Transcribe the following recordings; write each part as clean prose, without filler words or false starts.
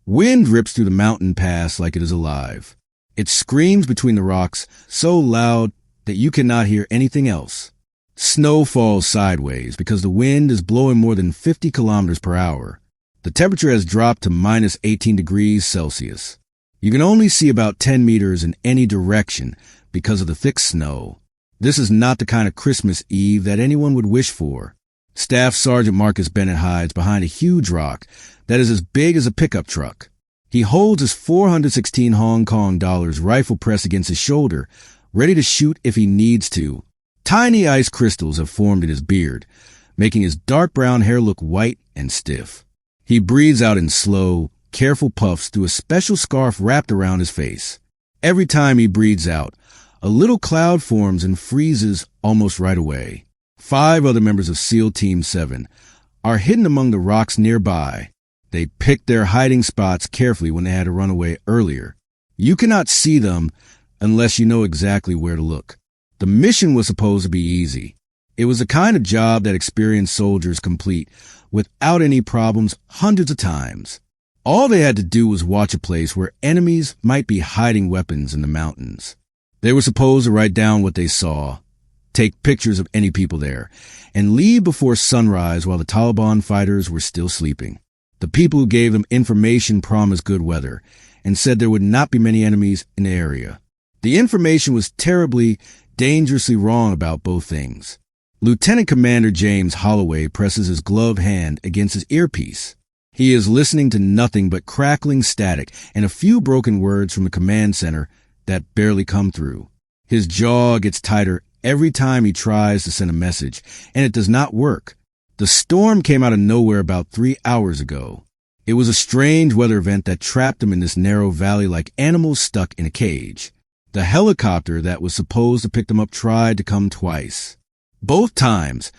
Wind rips through the mountain pass like it is alive. It screams between the rocks so loud that you cannot hear anything else. Snow falls sideways because the wind is blowing more than 50 kilometers per hour. The temperature has dropped to minus 18 degrees Celsius. You can only see about 10 meters in any direction because of the thick snow. This is not the kind of Christmas Eve that anyone would wish for. Staff Sergeant Marcus Bennett hides behind a huge rock that is as big as a pickup truck. He holds his 416 Hong Kong dollars rifle pressed against his shoulder, ready to shoot if he needs to. Tiny ice crystals have formed in his beard, making his dark brown hair look white and stiff. He breathes out in slow, careful puffs through a special scarf wrapped around his face. Every time he breathes out, a little cloud forms and freezes almost right away. 5 other members of SEAL Team 7 are hidden among the rocks nearby. They picked their hiding spots carefully when they had to run away earlier. You cannot see them unless you know exactly where to look. The mission was supposed to be easy. It was the kind of job that experienced soldiers complete without any problems hundreds of times. All they had to do was watch a place where enemies might be hiding weapons in the mountains. They were supposed to write down what they saw, take pictures of any people there, and leave before sunrise while the Taliban fighters were still sleeping. The people who gave them information promised good weather and said there would not be many enemies in the area. The information was terribly, dangerously wrong about both things. Lieutenant Commander James Holloway presses his gloved hand against his earpiece. He is listening to nothing but crackling static and a few broken words from the command center that barely come through. His jaw gets tighter every time he tries to send a message, and it does not work. The storm came out of nowhere about 3 hours ago. It was a strange weather event that trapped them in this narrow valley like animals stuck in a cage. The helicopter that was supposed to pick them up tried to come twice. Both times,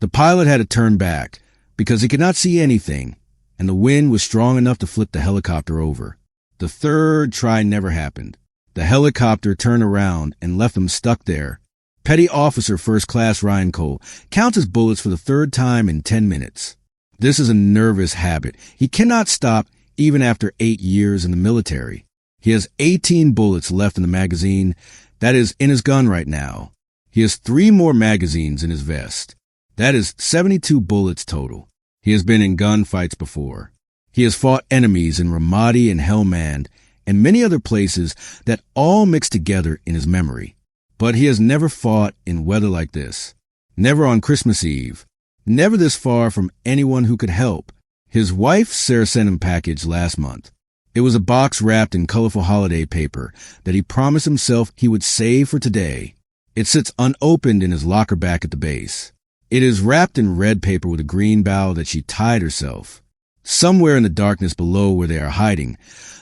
the pilot had to turn back because he could not see anything, and the wind was strong enough to flip the helicopter over. The third try never happened. The helicopter turned around and left them stuck there. Petty Officer First Class Ryan Cole counts his bullets for the third time in 10 minutes. This is a nervous habit. He cannot stop even after 8 years in the military. He has 18 bullets left in the magazine that is in his gun right now. He has 3 more magazines in his vest. That is 72 bullets total. He has been in gunfights before. He has fought enemies in Ramadi and Helmand and many other places that all mix together in his memory. But he has never fought in weather like this. Never on Christmas Eve. Never this far from anyone who could help. His wife Sarah sent him a package last month. It was a box wrapped in colorful holiday paper that he promised himself he would save for today. It sits unopened in his locker back at the base. It is wrapped in red paper with a green bow that she tied herself. Somewhere in the darkness below where they are hiding,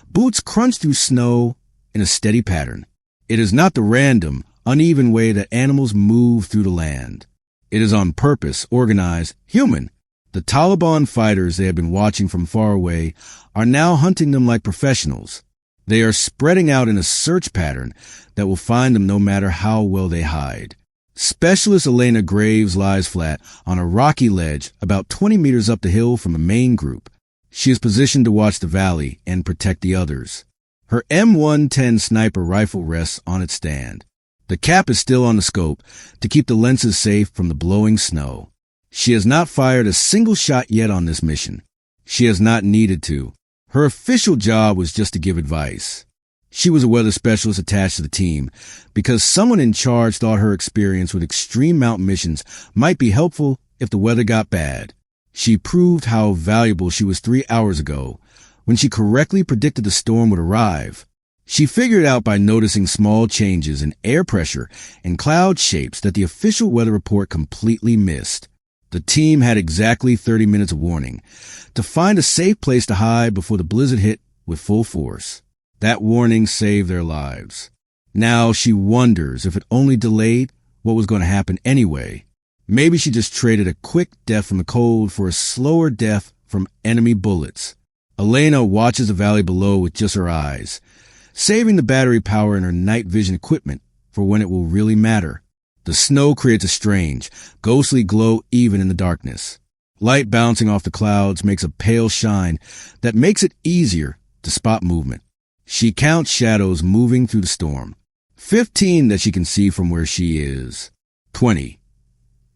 boots crunch through snow in a steady pattern. It is not the random, uneven way that animals move through the land. It is on purpose, organized, human. The Taliban fighters they have been watching from far away are now hunting them like professionals. They are spreading out in a search pattern that will find them no matter how well they hide. Specialist Elena Graves lies flat on a rocky ledge about 20 meters up the hill from the main group. She is positioned to watch the valley and protect the others. Her M110 sniper rifle rests on its stand. The cap is still on the scope to keep the lenses safe from the blowing snow. She has not fired a single shot yet on this mission. She has not needed to. Her official job was just to give advice. She was a weather specialist attached to the team because someone in charge thought her experience with extreme mountain missions might be helpful if the weather got bad. She proved how valuable she was 3 hours ago when she correctly predicted the storm would arrive. She figured out by noticing small changes in air pressure and cloud shapes that the official weather report completely missed. The team had exactly 30 minutes of warning to find a safe place to hide before the blizzard hit with full force. That warning saved their lives. Now she wonders if it only delayed what was going to happen anyway. Maybe she just traded a quick death from the cold for a slower death from enemy bullets. Elena watches the valley below with just her eyes, saving the battery power in her night vision equipment for when it will really matter. The snow creates a strange, ghostly glow even in the darkness. Light bouncing off the clouds makes a pale shine that makes it easier to spot movement. She counts shadows moving through the storm. 15 that she can see from where she is. 20.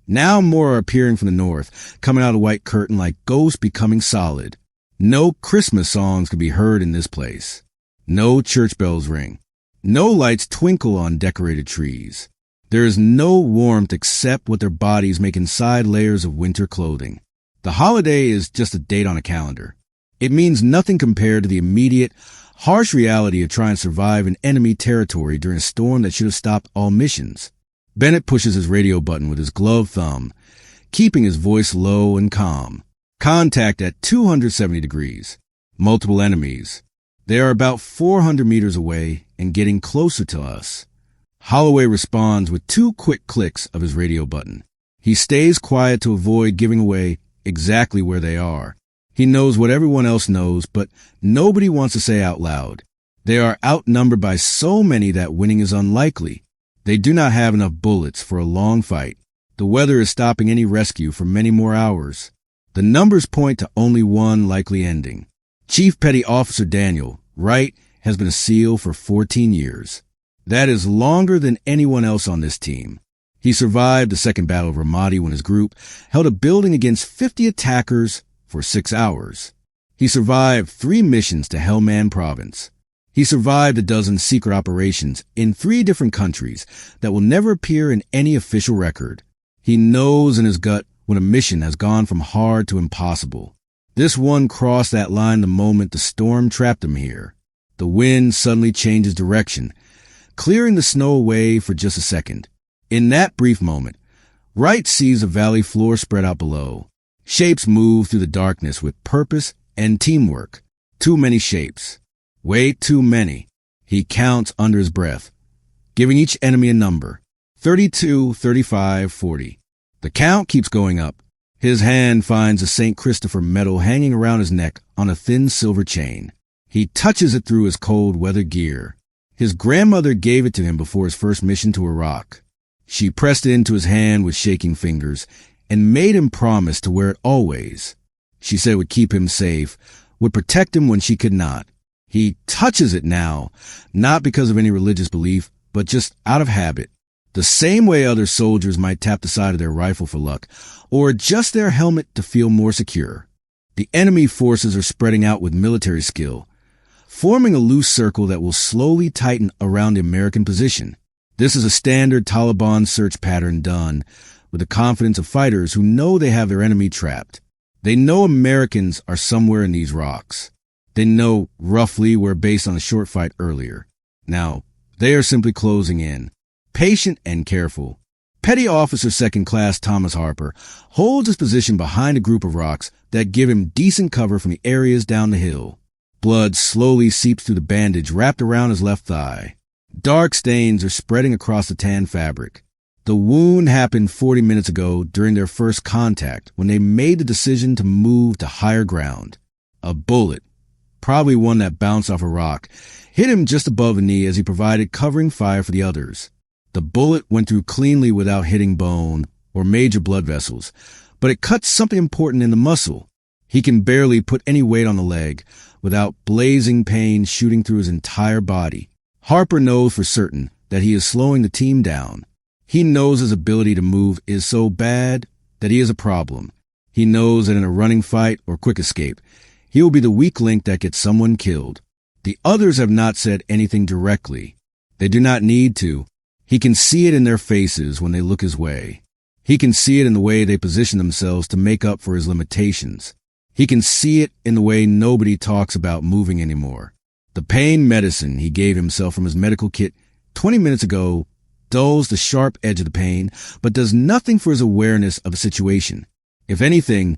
Now more are appearing from the north, coming out of the white curtain like ghosts becoming solid. No Christmas songs can be heard in this place. No church bells ring. No lights twinkle on decorated trees. There is no warmth except what their bodies make inside layers of winter clothing. The holiday is just a date on a calendar. It means nothing compared to the immediate, harsh reality of trying to survive in enemy territory during a storm that should have stopped all missions. Bennett pushes his radio button with his gloved thumb, keeping his voice low and calm. Contact at 270 degrees. Multiple enemies. They are about 400 meters away and getting closer to us. Holloway responds with 2 quick clicks of his radio button. He stays quiet to avoid giving away exactly where they are. He knows what everyone else knows, but nobody wants to say out loud. They are outnumbered by so many that winning is unlikely. They do not have enough bullets for a long fight. The weather is stopping any rescue for many more hours. The numbers point to only one likely ending. Chief Petty Officer Daniel Wright has been a SEAL for 14 years. That is longer than anyone else on this team. He survived the Second Battle of Ramadi when his group held a building against 50 attackers for 6 hours. He survived 3 missions to Helmand Province. He survived a dozen secret operations in 3 different countries that will never appear in any official record. He knows in his gut when a mission has gone from hard to impossible. This one crossed that line the moment the storm trapped him here. The wind suddenly changes direction, clearing the snow away for just a second. In that brief moment, Wright sees a valley floor spread out below. Shapes move through the darkness with purpose and teamwork. Too many shapes. Way too many. He counts under his breath, giving each enemy a number. 32, 35, 40. The count keeps going up. His hand finds a St. Christopher medal hanging around his neck on a thin silver chain. He touches it through his cold weather gear. His grandmother gave it to him before his first mission to Iraq. She pressed it into his hand with shaking fingers and made him promise to wear it always. She said it would keep him safe, would protect him when she could not. He touches it now, not because of any religious belief, but just out of habit. The same way other soldiers might tap the side of their rifle for luck, or adjust their helmet to feel more secure. The enemy forces are spreading out with military skill, forming a loose circle that will slowly tighten around the American position. This is a standard Taliban search pattern done with the confidence of fighters who know they have their enemy trapped. They know Americans are somewhere in these rocks. They know roughly where based on a short fight earlier. Now, they are simply closing in, patient and careful. Petty Officer Second Class Thomas Harper holds his position behind a group of rocks that give him decent cover from the areas down the hill. Blood slowly seeps through the bandage wrapped around his left thigh. Dark stains are spreading across the tan fabric. The wound happened 40 minutes ago during their first contact when they made the decision to move to higher ground. A bullet, probably one that bounced off a rock, hit him just above the knee as he provided covering fire for the others. The bullet went through cleanly without hitting bone or major blood vessels, but it cut something important in the muscle. He can barely put any weight on the leg without blazing pain shooting through his entire body. Harper knows for certain that he is slowing the team down. He knows his ability to move is so bad that he is a problem. He knows that in a running fight or quick escape, he will be the weak link that gets someone killed. The others have not said anything directly. They do not need to. He can see it in their faces when they look his way. He can see it in the way they position themselves to make up for his limitations. He can see it in the way nobody talks about moving anymore. The pain medicine he gave himself from his medical kit 20 minutes ago dulls the sharp edge of the pain, but does nothing for his awareness of the situation. If anything,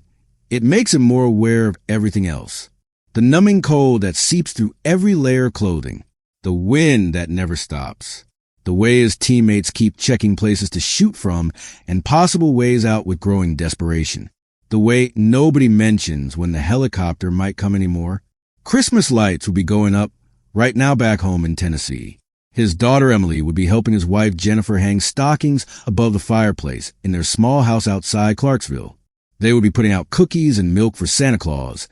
it makes him more aware of everything else. The numbing cold that seeps through every layer of clothing. The wind that never stops. The way his teammates keep checking places to shoot from and possible ways out with growing desperation. The way nobody mentions when the helicopter might come anymore. Christmas lights would be going up right now back home in Tennessee. His daughter Emily would be helping his wife Jennifer hang stockings above the fireplace in their small house outside Clarksville. They would be putting out cookies and milk for Santa Claus.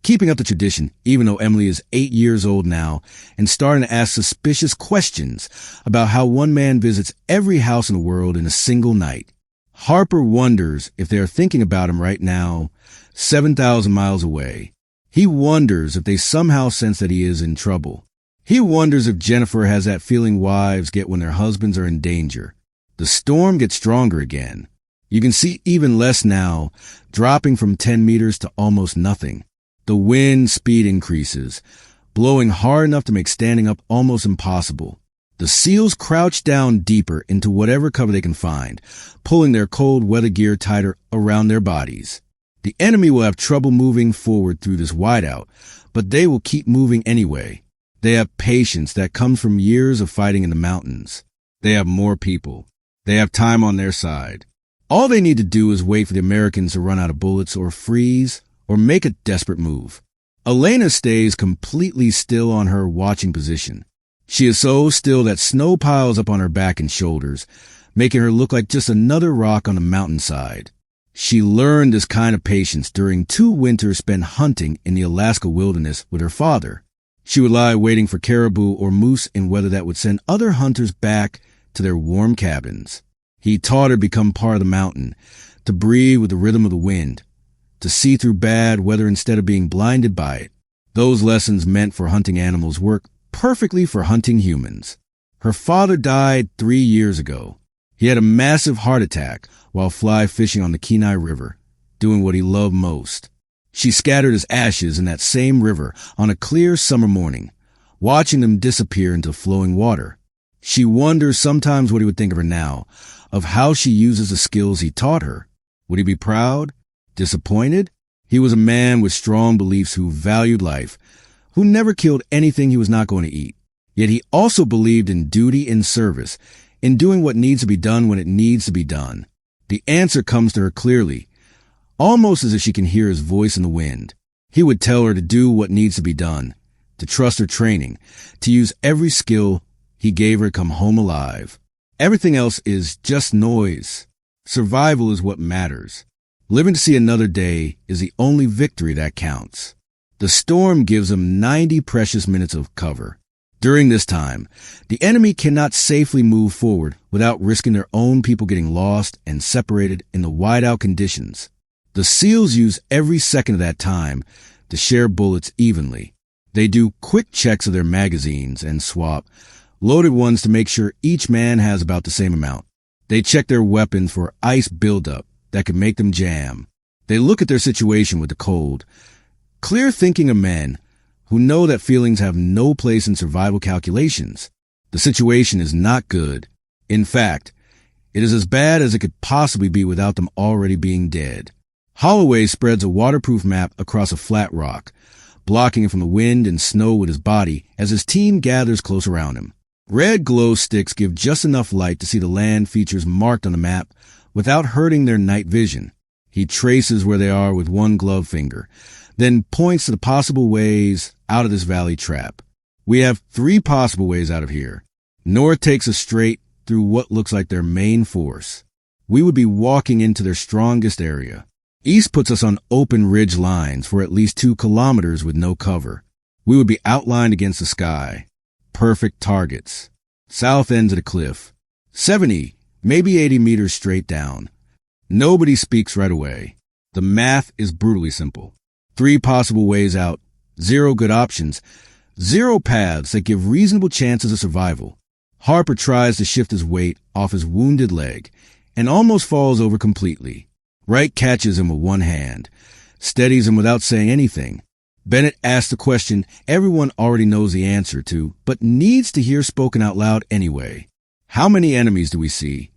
keeping up the tradition, even though Emily is 8 years old now and starting to ask suspicious questions about how one man visits every house in the world in a single night. Harper wonders if they are thinking about him right now, 7,000 miles away. He wonders if they somehow sense that he is in trouble. He wonders if Jennifer has that feeling wives get when their husbands are in danger. The storm gets stronger again. You can see even less now, dropping from 10 meters to almost nothing. The wind speed increases, blowing hard enough to make standing up almost impossible. The SEALs crouch down deeper into whatever cover they can find, pulling their cold weather gear tighter around their bodies. The enemy will have trouble moving forward through this whiteout, but they will keep moving anyway. They have patience that comes from years of fighting in the mountains. They have more people. They have time on their side. All they need to do is wait for the Americans to run out of bullets or freeze or make a desperate move. Elena stays completely still on her watching position. She is so still that snow piles up on her back and shoulders, making her look like just another rock on the mountainside. She learned this kind of patience during 2 winters spent hunting in the Alaska wilderness with her father. She would lie waiting for caribou or moose in weather that would send other hunters back to their warm cabins. He taught her to become part of the mountain, to breathe with the rhythm of the wind, to see through bad weather instead of being blinded by it. Those lessons meant for hunting animals work perfectly for hunting humans. Her father died 3 years ago. He had a massive heart attack while fly fishing on the Kenai River, doing what he loved most. She scattered his ashes in that same river on a clear summer morning, watching them disappear into flowing water. She wonders sometimes what he would think of her now, of how she uses the skills he taught her. Would he be proud? Disappointed? He was a man with strong beliefs who valued life, who never killed anything he was not going to eat. Yet he also believed in duty and service, in doing what needs to be done when it needs to be done. The answer comes to her clearly, almost as if she can hear his voice in the wind. He would tell her to do what needs to be done, to trust her training, to use every skill he gave her to come home alive. Everything else is just noise. Survival is what matters. Living to see another day is the only victory that counts. The storm gives them 90 precious minutes of cover. During this time, the enemy cannot safely move forward without risking their own people getting lost and separated in the whiteout conditions. The SEALs use every second of that time to share bullets evenly. They do quick checks of their magazines and swap loaded ones to make sure each man has about the same amount. They check their weapons for ice buildup that could make them jam. They look at their situation with the cold, clear thinking of men who know that feelings have no place in survival calculations. The situation is not good. In fact, it is as bad as it could possibly be without them already being dead. Holloway spreads a waterproof map across a flat rock, blocking him from the wind and snow with his body as his team gathers close around him. Red glow sticks give just enough light to see the land features marked on the map without hurting their night vision. He traces where they are with one glove finger, then points to the possible ways out of this valley trap. We have 3 possible ways out of here. North takes us straight through what looks like their main force. We would be walking into their strongest area. East puts us on open ridge lines for at least 2 kilometers with no cover. We would be outlined against the sky. Perfect targets. South ends of the cliff. 70, maybe 80 meters straight down. Nobody speaks right away. The math is brutally simple. 3 possible ways out, 0 good options, 0 paths that give reasonable chances of survival. Harper tries to shift his weight off his wounded leg and almost falls over completely. Wright catches him with one hand, steadies him without saying anything. Bennett asks the question everyone already knows the answer to, but needs to hear spoken out loud anyway. How many enemies do we see?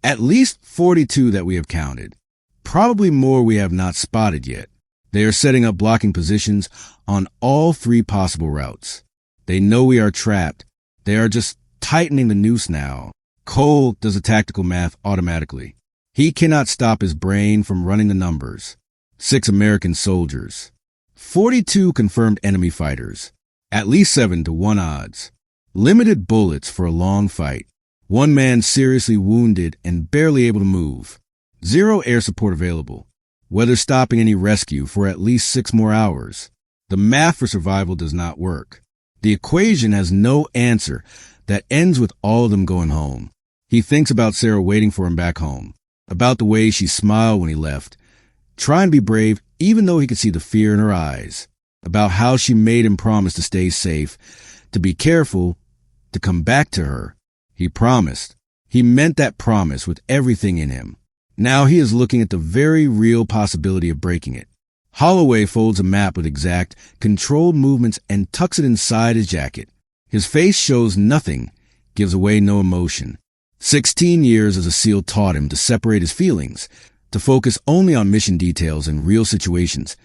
At least 42 that we have counted. Probably more we have not spotted yet. They are setting up blocking positions on all 3 possible routes. They know we are trapped. They are just tightening the noose now. Cole does the tactical math automatically. He cannot stop his brain from running the numbers. 6 American soldiers. 42 confirmed enemy fighters. At least 7 to 1 odds. Limited bullets for a long fight. 1 man seriously wounded and barely able to move. 0 air support available. whether stopping any rescue for at least 6 more hours. The math for survival does not work. The equation has no answer that ends with all of them going home. He thinks about Sarah waiting for him back home, about the way she smiled when he left, trying to be brave even though he could see the fear in her eyes, about how she made him promise to stay safe, to be careful, to come back to her. He promised. He meant that promise with everything in him. Now he is looking at the very real possibility of breaking it. Holloway folds a map with exact, controlled movements and tucks it inside his jacket. His face shows nothing, gives away no emotion. 16 years as a SEAL taught him to separate his feelings, to focus only on mission details and real situations,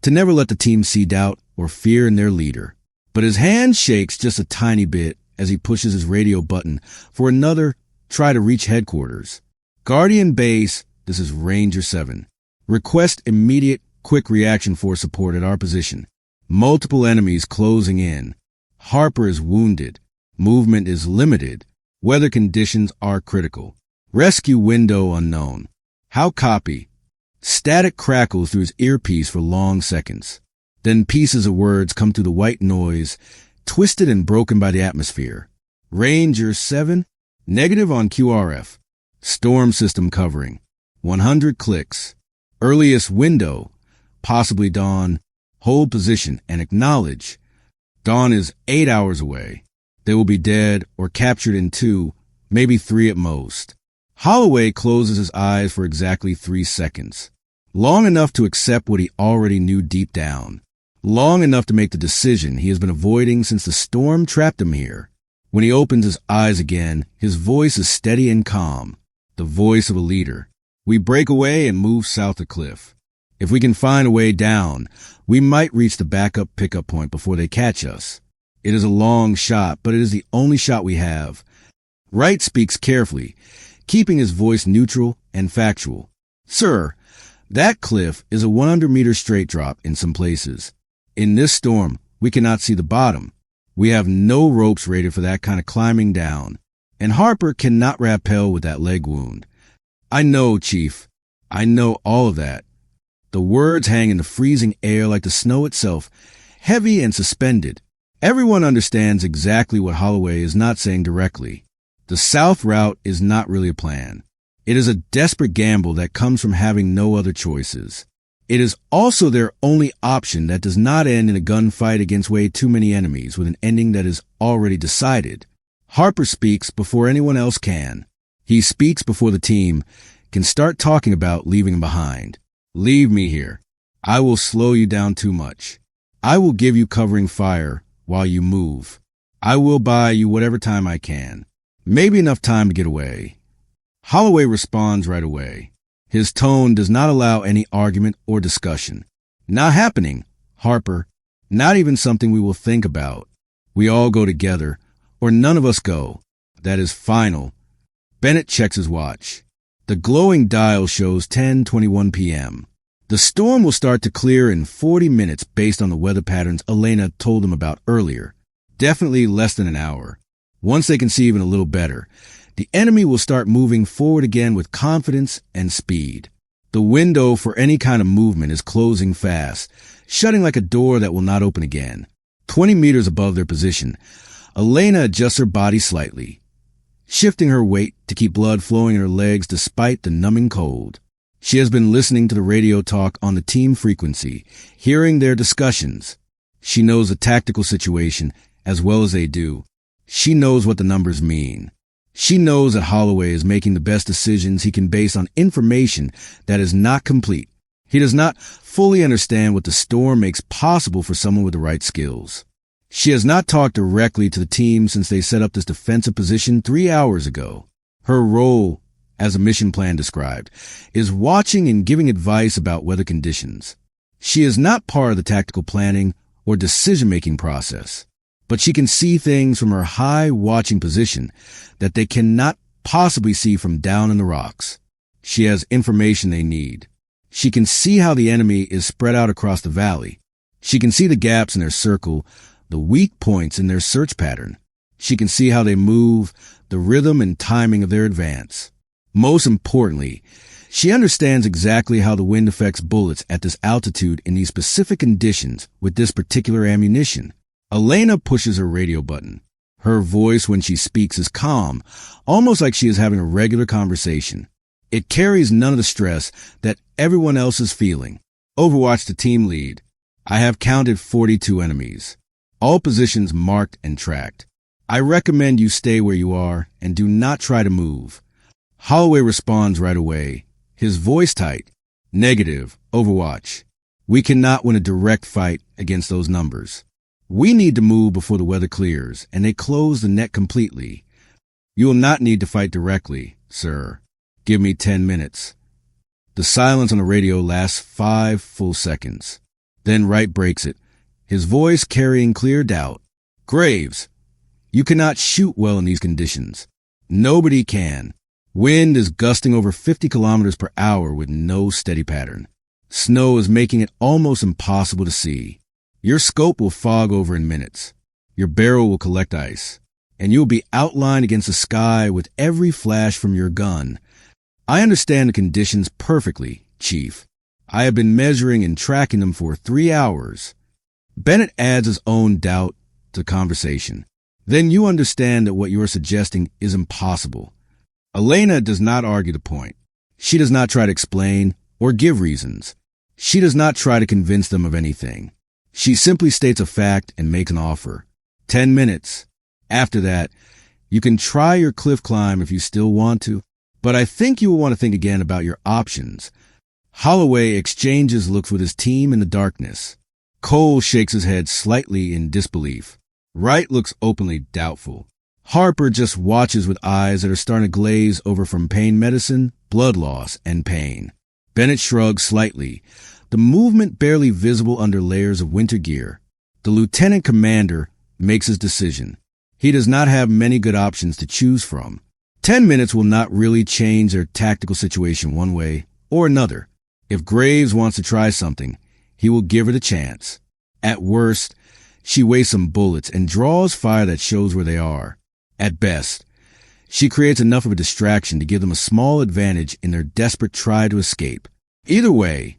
to never let the team see doubt or fear in their leader. But his hand shakes just a tiny bit as he pushes his radio button for another try to reach headquarters. Guardian Base, this is Ranger 7. Request immediate, quick reaction force support at our position. Multiple enemies closing in. Harper is wounded. Movement is limited. Weather conditions are critical. Rescue window unknown. How copy? Static crackles through his earpiece for long seconds. Then pieces of words come through the white noise, twisted and broken by the atmosphere. Ranger 7, negative on QRF. Storm system covering. 100 clicks. Earliest window, possibly dawn. Hold position and acknowledge. Dawn is 8 hours away. They will be dead or captured in 2, maybe 3 at most. Holloway closes his eyes for exactly 3 seconds. Long enough to accept what he already knew deep down. Long enough to make the decision he has been avoiding since the storm trapped him here. When he opens his eyes again, his voice is steady and calm. The voice of a leader. We break away and move south the cliff. If we can find a way down, we might reach the backup pickup point before they catch us. It is a long shot, but it is the only shot we have. Wright speaks carefully, keeping his voice neutral and factual. Sir, that cliff is a 100-meter straight drop in some places. In this storm, we cannot see the bottom. We have no ropes rated for that kind of climbing down. And Harper cannot rappel with that leg wound. I know, Chief. I know all of that. The words hang in the freezing air like the snow itself, heavy and suspended. Everyone understands exactly what Holloway is not saying directly. The south route is not really a plan. It is a desperate gamble that comes from having no other choices. It is also their only option that does not end in a gunfight against way too many enemies with an ending that is already decided. Harper speaks before anyone else can. He speaks before the team can start talking about leaving him behind. Leave me here. I will slow you down too much. I will give you covering fire while you move. I will buy you whatever time I can. Maybe enough time to get away. Holloway responds right away. His tone does not allow any argument or discussion. Not happening, Harper. Not even something we will think about. We all go together, or none of us go. That is final. Bennett checks his watch. The glowing dial shows 10:21 p.m. The storm will start to clear in 40 minutes based on the weather patterns Elena told them about earlier. Definitely less than an hour. Once they can see even a little better, the enemy will start moving forward again with confidence and speed. The window for any kind of movement is closing fast, shutting like a door that will not open again. 20 meters above their position, Elena adjusts her body slightly, shifting her weight to keep blood flowing in her legs despite the numbing cold. She has been listening to the radio talk on the team frequency, hearing their discussions. She knows the tactical situation as well as they do. She knows what the numbers mean. She knows that Holloway is making the best decisions he can based on information that is not complete. He does not fully understand what the storm makes possible for someone with the right skills. She has not talked directly to the team since they set up this defensive position 3 hours ago. Her role, as a mission plan described, is watching and giving advice about weather conditions. She is not part of the tactical planning or decision-making process, but she can see things from her high watching position that they cannot possibly see from down in the rocks. She has information they need. She can see how the enemy is spread out across the valley. She can see the gaps in their circle, the weak points in their search pattern. She can see how they move, the rhythm and timing of their advance. Most importantly, She understands exactly how the wind affects bullets at this altitude in these specific conditions with this particular ammunition. Elena pushes her radio button. Her voice when she speaks is calm, almost like she is having a regular conversation. It carries none of the stress that everyone else is feeling. Overwatch the team lead. I have counted 42 enemies. All positions marked and tracked. I recommend you stay where you are and do not try to move. Holloway responds right away. His voice tight. Negative. Overwatch. We cannot win a direct fight against those numbers. We need to move before the weather clears, and they close the net completely. You will not need to fight directly, sir. Give me 10 minutes. The silence on the radio lasts 5 full seconds. Then Wright breaks it, his voice carrying clear doubt. Graves, you cannot shoot well in these conditions. Nobody can. Wind is gusting over 50 kilometers per hour with no steady pattern. Snow is making it almost impossible to see. Your scope will fog over in minutes. Your barrel will collect ice, and you will be outlined against the sky with every flash from your gun. I understand the conditions perfectly, Chief. I have been measuring and tracking them for 3 hours. Bennett adds his own doubt to the conversation. Then you understand that what you are suggesting is impossible. Elena does not argue the point. She does not try to explain or give reasons. She does not try to convince them of anything. She simply states a fact and makes an offer. 10 minutes. After that, you can try your cliff climb if you still want to, but I think you will want to think again about your options. Holloway exchanges looks with his team in the darkness. Cole shakes his head slightly in disbelief. Wright looks openly doubtful. Harper just watches with eyes that are starting to glaze over from pain medicine, blood loss, and pain. Bennett shrugs slightly, the movement barely visible under layers of winter gear. The lieutenant commander makes his decision. He does not have many good options to choose from. 10 minutes will not really change their tactical situation one way or another. If Graves wants to try something, he will give her the chance. At worst, she wastes some bullets and draws fire that shows where they are. At best, she creates enough of a distraction to give them a small advantage in their desperate try to escape. Either way,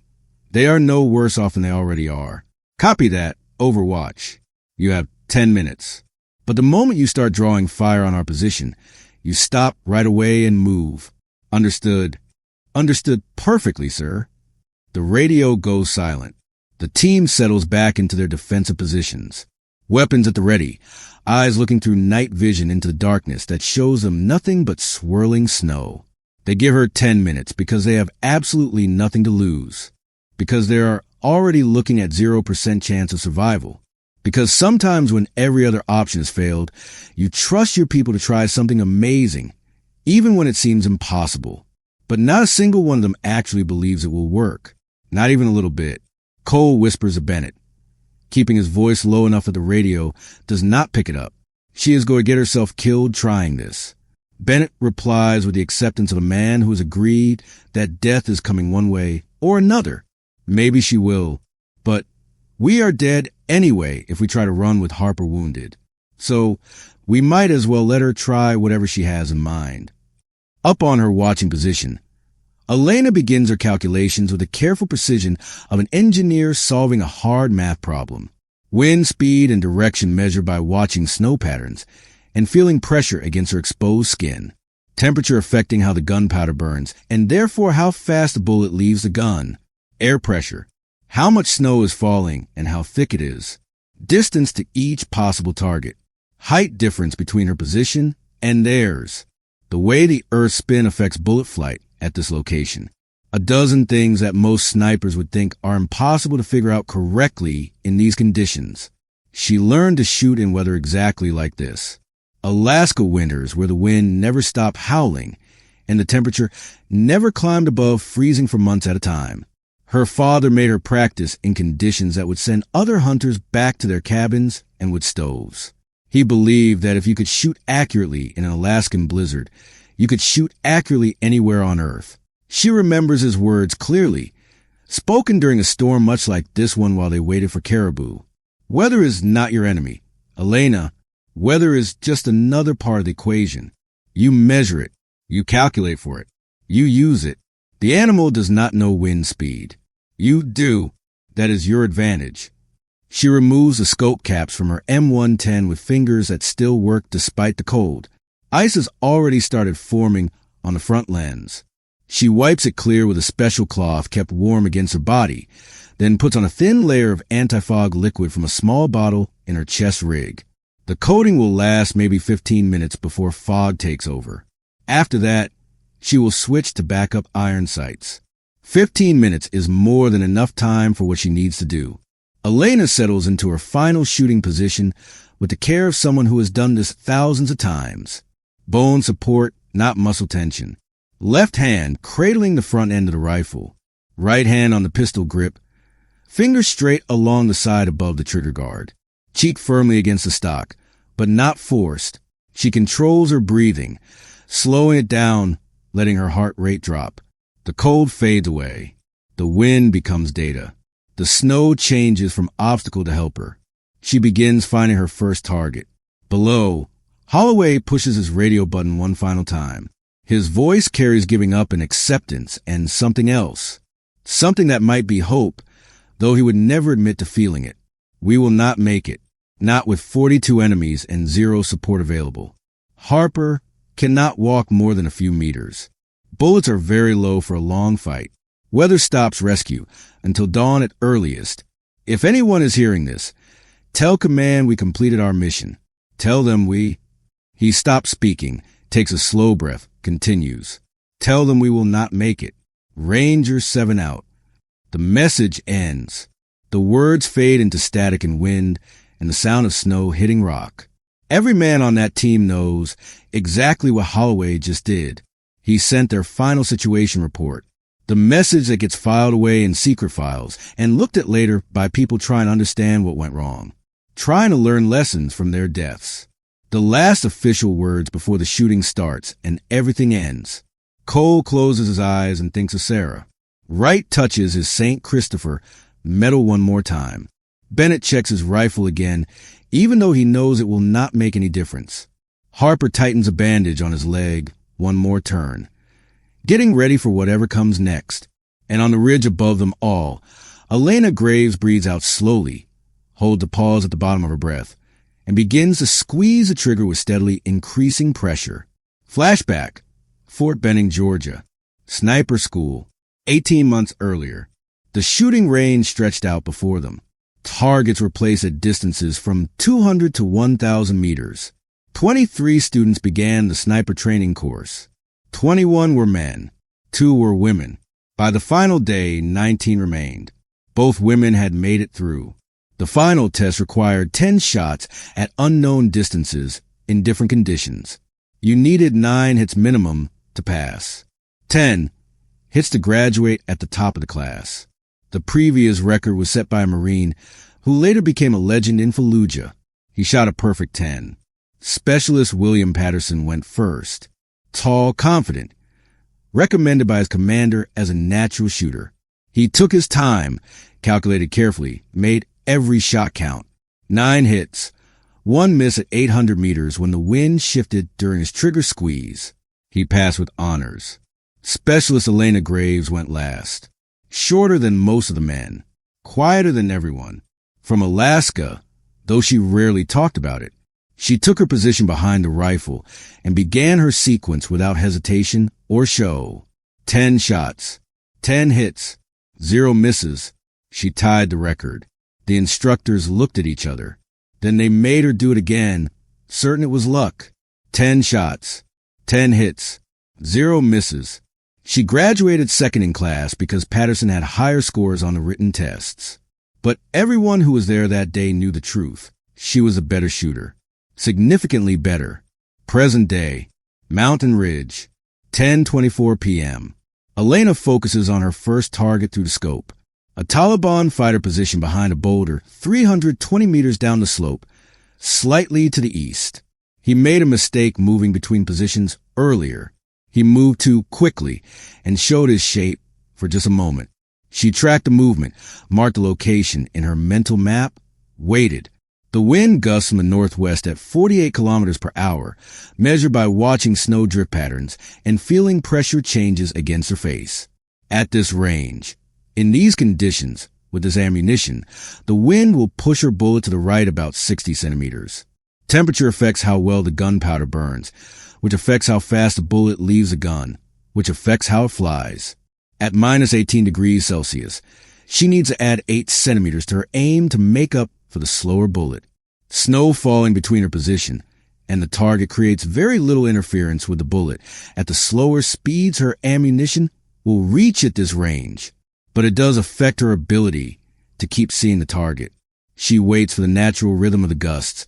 they are no worse off than they already are. Copy that, Overwatch. You have 10 minutes. But the moment you start drawing fire on our position, you stop right away and move. Understood. Understood perfectly, sir. The radio goes silent. The team settles back into their defensive positions. Weapons at the ready, eyes looking through night vision into the darkness that shows them nothing but swirling snow. They give her 10 minutes because they have absolutely nothing to lose. Because they are already looking at 0% chance of survival. Because sometimes when every other option has failed, you trust your people to try something amazing, even when it seems impossible. But not a single one of them actually believes it will work. Not even a little bit. Cole whispers to Bennett. Keeping his voice low enough that the radio does not pick it up. She is going to get herself killed trying this. Bennett replies with the acceptance of a man who has agreed that death is coming one way or another. Maybe she will, but we are dead anyway if we try to run with Harper wounded. So we might as well let her try whatever she has in mind. Up on her watching position, Elena begins her calculations with the careful precision of an engineer solving a hard math problem. Wind speed and direction measured by watching snow patterns and feeling pressure against her exposed skin. Temperature affecting how the gunpowder burns and therefore how fast the bullet leaves the gun. Air pressure, how much snow is falling and how thick it is. Distance to each possible target. Height difference between her position and theirs. The way the Earth's spin affects bullet flight at this location. A dozen things that most snipers would think are impossible to figure out correctly in these conditions. She learned to shoot in weather exactly like this. Alaska winters where the wind never stopped howling and the temperature never climbed above freezing for months at a time. Her father made her practice in conditions that would send other hunters back to their cabins and with stoves. He believed that if you could shoot accurately in an Alaskan blizzard, you could shoot accurately anywhere on Earth. She remembers his words clearly, spoken during a storm much like this one while they waited for caribou. Weather is not your enemy. Elena, weather is just another part of the equation. You measure it. You calculate for it. You use it. The animal does not know wind speed. You do. That is your advantage. She removes the scope caps from her M110 with fingers that still work despite the cold. Ice has already started forming on the front lens. She wipes it clear with a special cloth kept warm against her body, then puts on a thin layer of anti-fog liquid from a small bottle in her chest rig. The coating will last maybe 15 minutes before fog takes over. After that, she will switch to backup iron sights. 15 minutes is more than enough time for what she needs to do. Elena settles into her final shooting position with the care of someone who has done this thousands of times. Bone support, not muscle tension. Left hand cradling the front end of the rifle. Right hand on the pistol grip. Fingers straight along the side above the trigger guard. Cheek firmly against the stock, but not forced. She controls her breathing, slowing it down, letting her heart rate drop. The cold fades away. The wind becomes data. The snow changes from obstacle to helper. She begins finding her first target. Below, Holloway pushes his radio button one final time. His voice carries giving up and acceptance and something else. Something that might be hope, though he would never admit to feeling it. We will not make it. Not with 42 enemies and 0 support available. Harper cannot walk more than a few meters. Bullets are very low for a long fight. Weather stops rescue until dawn at earliest. If anyone is hearing this, tell command we completed our mission. Tell them we... He stops speaking, takes a slow breath, continues. Tell them we will not make it. Ranger 7 out. The message ends. The words fade into static and wind and the sound of snow hitting rock. Every man on that team knows exactly what Holloway just did. He sent their final situation report. The message that gets filed away in secret files and looked at later by people trying to understand what went wrong. Trying to learn lessons from their deaths. The last official words before the shooting starts and everything ends. Cole closes his eyes and thinks of Sarah. Wright touches his St. Christopher medal one more time. Bennett checks his rifle again, even though he knows it will not make any difference. Harper tightens a bandage on his leg one more turn, getting ready for whatever comes next. And on the ridge above them all, Elena Graves breathes out slowly, holds a pause at the bottom of her breath, and begins to squeeze the trigger with steadily increasing pressure. Flashback, Fort Benning, Georgia. Sniper school, 18 months earlier. The shooting range stretched out before them. Targets were placed at distances from 200 to 1,000 meters. 23 students began the sniper training course. 21 were men. 2 were women. By the final day, 19 remained. Both women had made it through. The final test required 10 shots at unknown distances in different conditions. You needed 9 hits minimum to pass. 10 hits to graduate at the top of the class. The previous record was set by a Marine who later became a legend in Fallujah. He shot a perfect 10. Specialist William Patterson went first. Tall, confident, recommended by his commander as a natural shooter. He took his time, calculated carefully, made every shot count. 9 hits, 1 miss at 800 meters when the wind shifted during his trigger squeeze. He passed with honors. Specialist Elena Graves went last. Shorter than most of the men, quieter than everyone. From Alaska, though she rarely talked about it, she took her position behind the rifle and began her sequence without hesitation or show. 10 shots, 10 hits, 0 misses. She tied the record. The instructors looked at each other. Then they made her do it again, certain it was luck. 10 shots, 10 hits, 0 misses. She graduated second in class because Patterson had higher scores on the written tests. But everyone who was there that day knew the truth. She was a better shooter. Significantly better. Present day. Mountain Ridge. 10:24 p.m. Elena focuses on her first target through the scope. A Taliban fighter position behind a boulder 320 meters down the slope, slightly to the east. He made a mistake moving between positions earlier. He moved too quickly and showed his shape for just a moment. She tracked the movement, marked the location in her mental map, waited. The wind gusts from the northwest at 48 kilometers per hour, measured by watching snow drift patterns and feeling pressure changes against her face. At this range, in these conditions, with this ammunition, the wind will push her bullet to the right about 60 centimeters. Temperature affects how well the gunpowder burns, which affects how fast the bullet leaves the gun, which affects how it flies. At minus 18 degrees Celsius, she needs to add 8 centimeters to her aim to make up for the slower bullet. Snow falling between her position and the target creates very little interference with the bullet. At the slower speeds, her ammunition will reach at this range, but it does affect her ability to keep seeing the target. She waits for the natural rhythm of the gusts,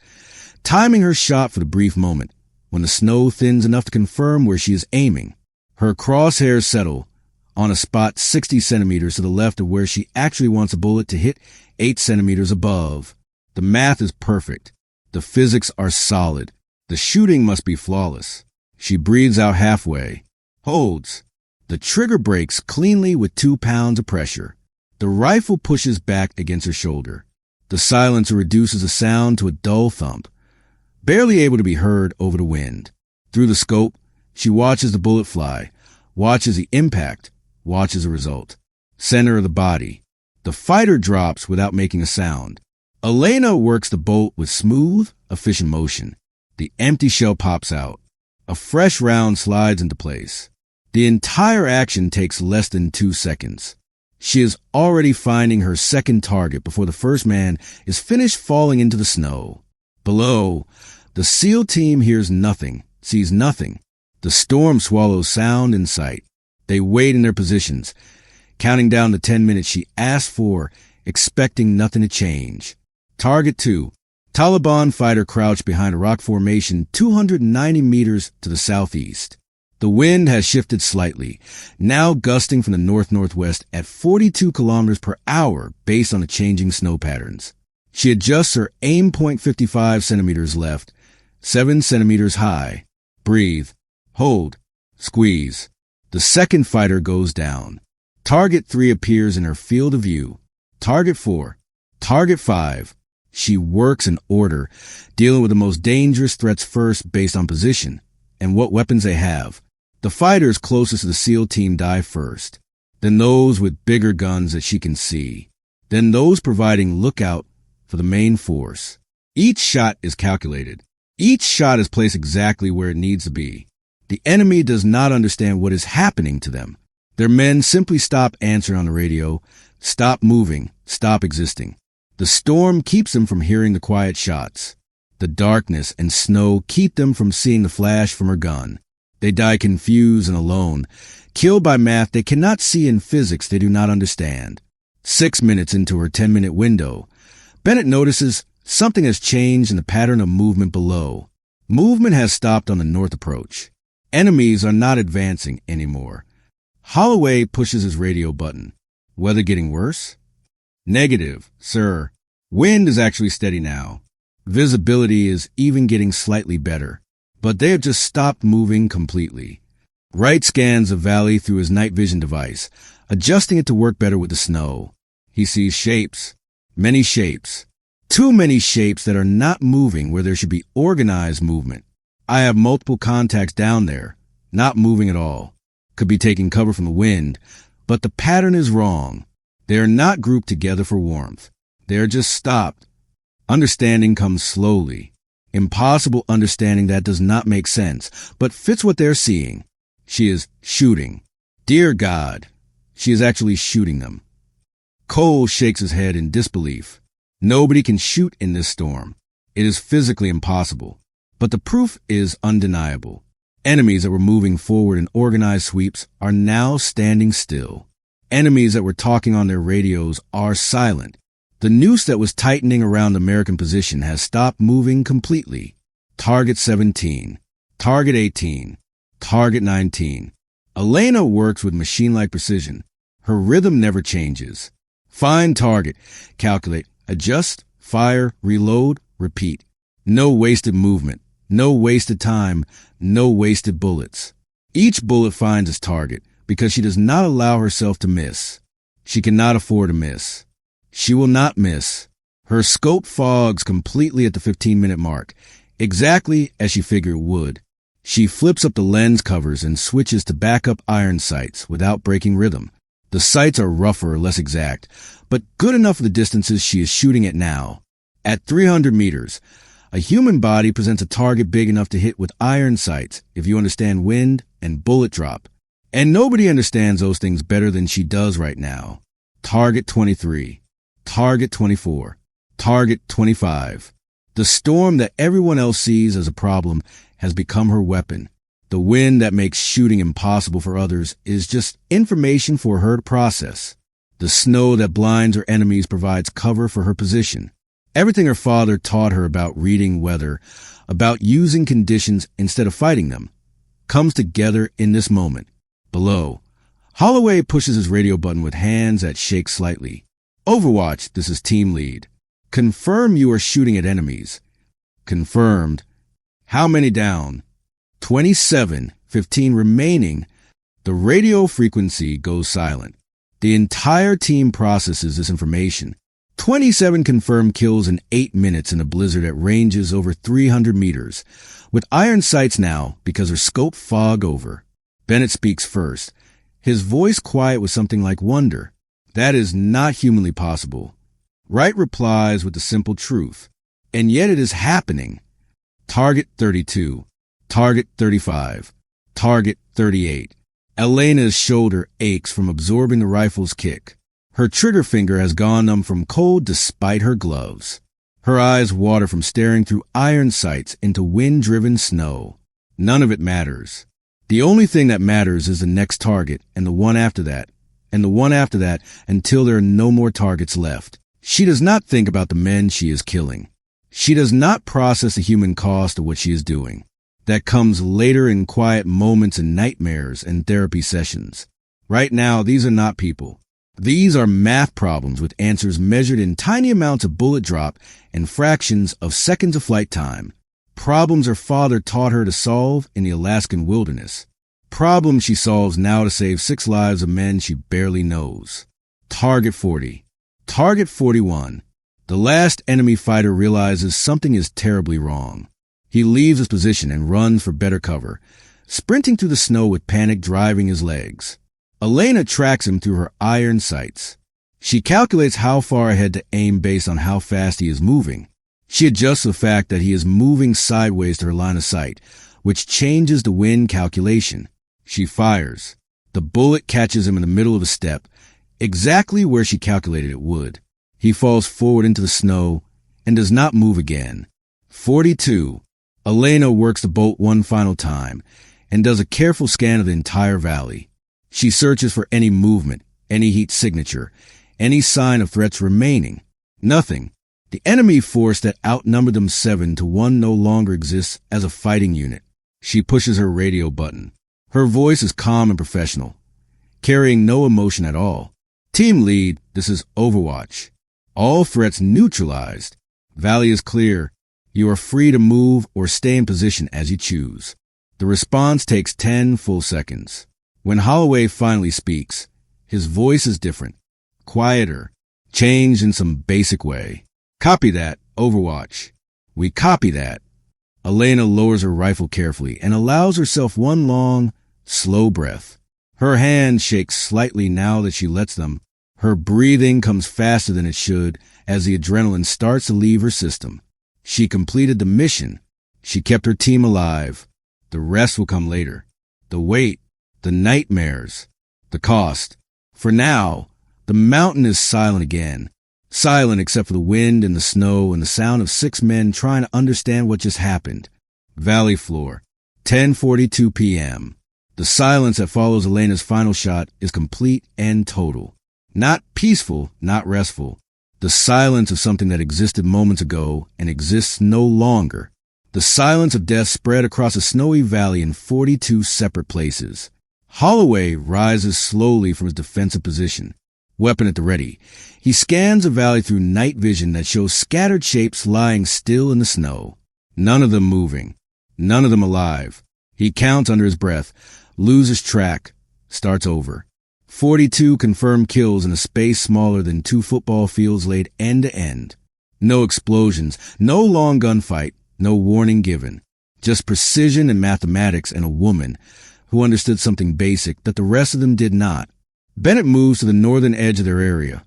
timing her shot for the brief moment when the snow thins enough to confirm where she is aiming. Her crosshairs settle on a spot 60 centimeters to the left of where she actually wants a bullet to hit 8 centimeters above. The math is perfect. The physics are solid. The shooting must be flawless. She breathes out halfway, holds. The trigger breaks cleanly with 2 pounds of pressure. The rifle pushes back against her shoulder. The silencer reduces the sound to a dull thump, barely able to be heard over the wind. Through the scope, she watches the bullet fly, watches the impact, watches the result. Center of the body. The fighter drops without making a sound. Elena works the bolt with smooth, efficient motion. The empty shell pops out. A fresh round slides into place. The entire action takes less than 2 seconds. She is already finding her second target before the first man is finished falling into the snow. Below, the SEAL team hears nothing, sees nothing. The storm swallows sound in sight. They wait in their positions, counting down the 10 minutes she asked for, expecting nothing to change. Target 2. Taliban fighter crouched behind a rock formation 290 meters to the southeast. The wind has shifted slightly, now gusting from the north-northwest at 42 kilometers per hour based on the changing snow patterns. She adjusts her aim point 55 centimeters left, 7 centimeters high. Breathe. Hold. Squeeze. The second fighter goes down. Target 3 appears in her field of view. Target 4. Target 5. She works in order, dealing with the most dangerous threats first based on position and what weapons they have. The fighters closest to the SEAL team die first, then those with bigger guns that she can see, then those providing lookout for the main force. Each shot is calculated. Each shot is placed exactly where it needs to be. The enemy does not understand what is happening to them. Their men simply stop answering on the radio, stop moving, stop existing. The storm keeps them from hearing the quiet shots. The darkness and snow keep them from seeing the flash from her gun. They die confused and alone, killed by math they cannot see and physics they do not understand. 6 minutes into her 10-minute window, Bennett notices something has changed in the pattern of movement below. Movement has stopped on the north approach. Enemies are not advancing anymore. Holloway pushes his radio button. Weather getting worse? Negative, sir. Wind is actually steady now. Visibility is even getting slightly better, but they have just stopped moving completely. Wright scans the valley through his night vision device, adjusting it to work better with the snow. He sees shapes, many shapes, too many shapes that are not moving where there should be organized movement. I have multiple contacts down there, not moving at all. Could be taking cover from the wind, but the pattern is wrong. They are not grouped together for warmth. They are just stopped. Understanding comes slowly. Impossible understanding that does not make sense, but fits what they're seeing. She is shooting. Dear God, she is actually shooting them. Cole shakes his head in disbelief. Nobody can shoot in this storm. It is physically impossible. But the proof is undeniable. Enemies that were moving forward in organized sweeps are now standing still. Enemies that were talking on their radios are silent. The noose that was tightening around the American position has stopped moving completely. Target 17. Target 18. Target 19. Elena works with machine-like precision. Her rhythm never changes. Find target. Calculate. Adjust. Fire. Reload. Repeat. No wasted movement. No wasted time. No wasted bullets. Each bullet finds its target because she does not allow herself to miss. She cannot afford to miss. She will not miss. Her scope fogs completely at the 15-minute mark, exactly as she figured it would. She flips up the lens covers and switches to backup iron sights without breaking rhythm. The sights are rougher, less exact, but good enough for the distances she is shooting at now. At 300 meters, a human body presents a target big enough to hit with iron sights if you understand wind and bullet drop. And nobody understands those things better than she does right now. Target 23, target 24, target 25. The storm that everyone else sees as a problem has become her weapon. The wind that makes shooting impossible for others is just information for her to process. The snow that blinds her enemies provides cover for her position. Everything her father taught her about reading weather, about using conditions instead of fighting them, comes together in this moment. Below, Holloway pushes his radio button with hands that shake slightly. Overwatch, this is team lead. Confirm you are shooting at enemies. Confirmed. How many down? 27, 15 remaining. The radio frequency goes silent. The entire team processes this information. 27 confirmed kills in 8 minutes in a blizzard at ranges over 300 meters. With iron sights now because her scope fog over. Bennett speaks first, his voice quiet with something like wonder. That is not humanly possible. Wright replies with the simple truth. And yet it is happening. Target 32. Target 35. Target 38. Elena's shoulder aches from absorbing the rifle's kick. Her trigger finger has gone numb from cold despite her gloves. Her eyes water from staring through iron sights into wind-driven snow. None of it matters. The only thing that matters is the next target and the one after that, and the one after that until there are no more targets left. She does not think about the men she is killing. She does not process the human cost of what she is doing. That comes later in quiet moments and nightmares and therapy sessions. Right now, these are not people. These are math problems with answers measured in tiny amounts of bullet drop and fractions of seconds of flight time. Problems her father taught her to solve in the Alaskan wilderness. Problems she solves now to save 6 lives of men she barely knows. Target 40. Target 41. The last enemy fighter realizes something is terribly wrong. He leaves his position and runs for better cover, sprinting through the snow with panic driving his legs. Elena tracks him through her iron sights. She calculates how far ahead to aim based on how fast he is moving. She adjusts the fact that he is moving sideways to her line of sight, which changes the wind calculation. She fires. The bullet catches him in the middle of the step, exactly where she calculated it would. He falls forward into the snow and does not move again. 42. Elena works the bolt one final time and does a careful scan of the entire valley. She searches for any movement, any heat signature, any sign of threats remaining. Nothing. The enemy force that outnumbered them 7-1 no longer exists as a fighting unit. She pushes her radio button. Her voice is calm and professional, carrying no emotion at all. Team lead, this is Overwatch. All threats neutralized. Valley is clear. You are free to move or stay in position as you choose. The response takes 10 full seconds. When Holloway finally speaks, his voice is different, quieter, changed in some basic way. Copy that, Overwatch. We copy that. Elena lowers her rifle carefully and allows herself one long, slow breath. Her hands shake slightly now that she lets them. Her breathing comes faster than it should as the adrenaline starts to leave her system. She completed the mission. She kept her team alive. The rest will come later. The wait, the nightmares, the cost. For now, the mountain is silent again. Silent except for the wind and the snow and the sound of 6 men trying to understand what just happened. Valley floor, 10:42 p.m. The silence that follows Elena's final shot is complete and total. Not peaceful, not restful. The silence of something that existed moments ago and exists no longer. The silence of death spread across a snowy valley in 42 separate places. Holloway rises slowly from his defensive position, weapon at the ready. He scans the valley through night vision that shows scattered shapes lying still in the snow. None of them moving. None of them alive. He counts under his breath, loses track, starts over. 42 confirmed kills in a space smaller than 2 football fields laid end to end. No explosions, no long gunfight, no warning given. Just precision and mathematics and a woman who understood something basic that the rest of them did not. Bennett moves to the northern edge of their area,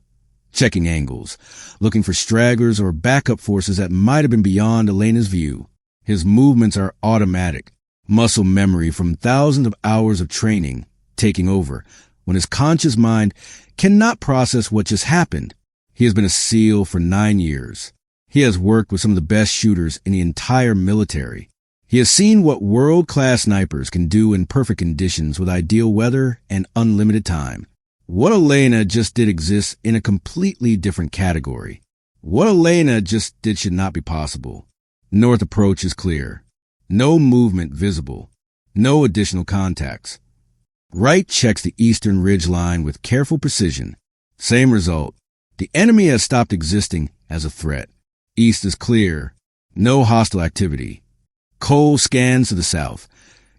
checking angles, looking for stragglers or backup forces that might have been beyond Elena's view. His movements are automatic, muscle memory from thousands of hours of training taking over, when his conscious mind cannot process what just happened. He has been a SEAL for 9 years. He has worked with some of the best shooters in the entire military. He has seen what world-class snipers can do in perfect conditions with ideal weather and unlimited time. What Elena just did exists in a completely different category. What Elena just did should not be possible. North approach is clear. No movement visible. No additional contacts. Right checks the eastern ridge line with careful precision. Same result. The enemy has stopped existing as a threat. East is clear. No hostile activity. Cole scans to the south,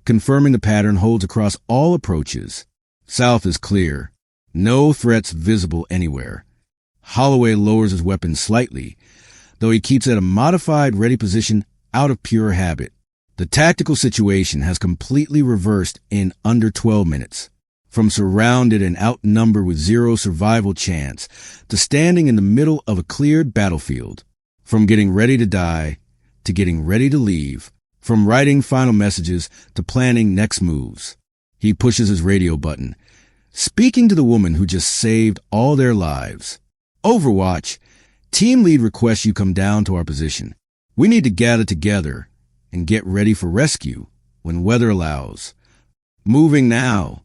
confirming the pattern holds across all approaches. South is clear. No threats visible anywhere. Holloway lowers his weapon slightly, though he keeps at a modified ready position out of pure habit. The tactical situation has completely reversed in under 12 minutes. From surrounded and outnumbered with zero survival chance to standing in the middle of a cleared battlefield. From getting ready to die to getting ready to leave. From writing final messages to planning next moves. He pushes his radio button, speaking to the woman who just saved all their lives. Overwatch, team lead requests you come down to our position. We need to gather together and get ready for rescue when weather allows. Moving now.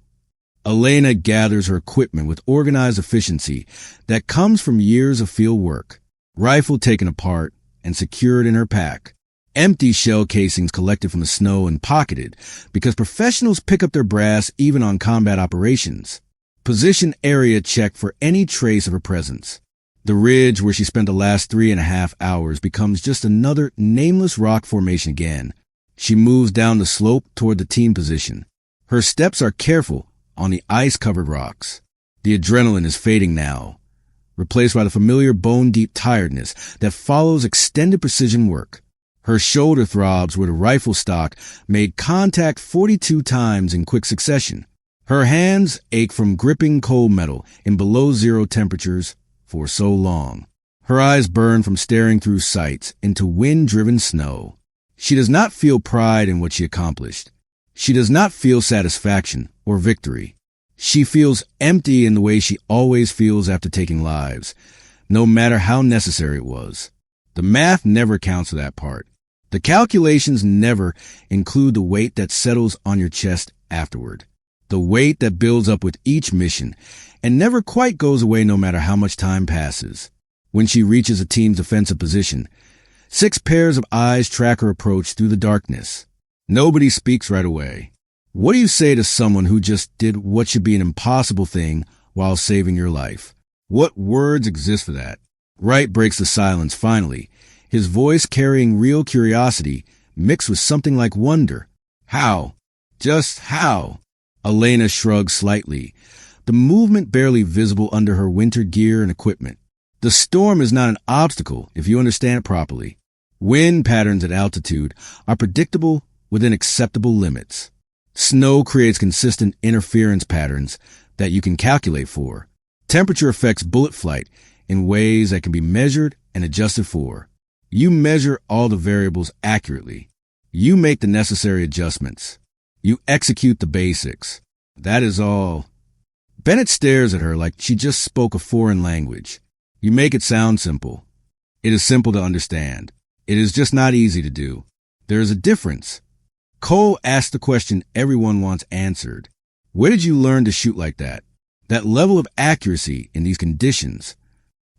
Elena gathers her equipment with organized efficiency that comes from years of field work. Rifle taken apart and secured in her pack. Empty shell casings collected from the snow and pocketed because professionals pick up their brass even on combat operations. Position area check for any trace of her presence. The ridge where she spent the last 3.5 hours becomes just another nameless rock formation again. She moves down the slope toward the team position. Her steps are careful on the ice-covered rocks. The adrenaline is fading now, replaced by the familiar bone-deep tiredness that follows extended precision work. Her shoulder throbs where the rifle stock made contact 42 times in quick succession. Her hands ache from gripping cold metal in below-zero temperatures for so long. Her eyes burn from staring through sights into wind-driven snow. She does not feel pride in what she accomplished. She does not feel satisfaction or victory. She feels empty in the way she always feels after taking lives, no matter how necessary it was. The math never counts for that part. The calculations never include the weight that settles on your chest afterward. The weight that builds up with each mission and never quite goes away no matter how much time passes. When she reaches a team's offensive position, 6 pairs of eyes track her approach through the darkness. Nobody speaks right away. What do you say to someone who just did what should be an impossible thing while saving your life? What words exist for that? Wright breaks the silence finally, his voice carrying real curiosity mixed with something like wonder. How? Just how? Elena shrugs slightly, the movement barely visible under her winter gear and equipment. The storm is not an obstacle if you understand it properly. Wind patterns at altitude are predictable within acceptable limits. Snow creates consistent interference patterns that you can calculate for. Temperature affects bullet flight in ways that can be measured and adjusted for. You measure all the variables accurately. You make the necessary adjustments. You execute the basics. That is all. Bennett stares at her like she just spoke a foreign language. You make it sound simple. It is simple to understand. It is just not easy to do. There is a difference. Cole asked the question everyone wants answered. Where did you learn to shoot like that? That level of accuracy in these conditions?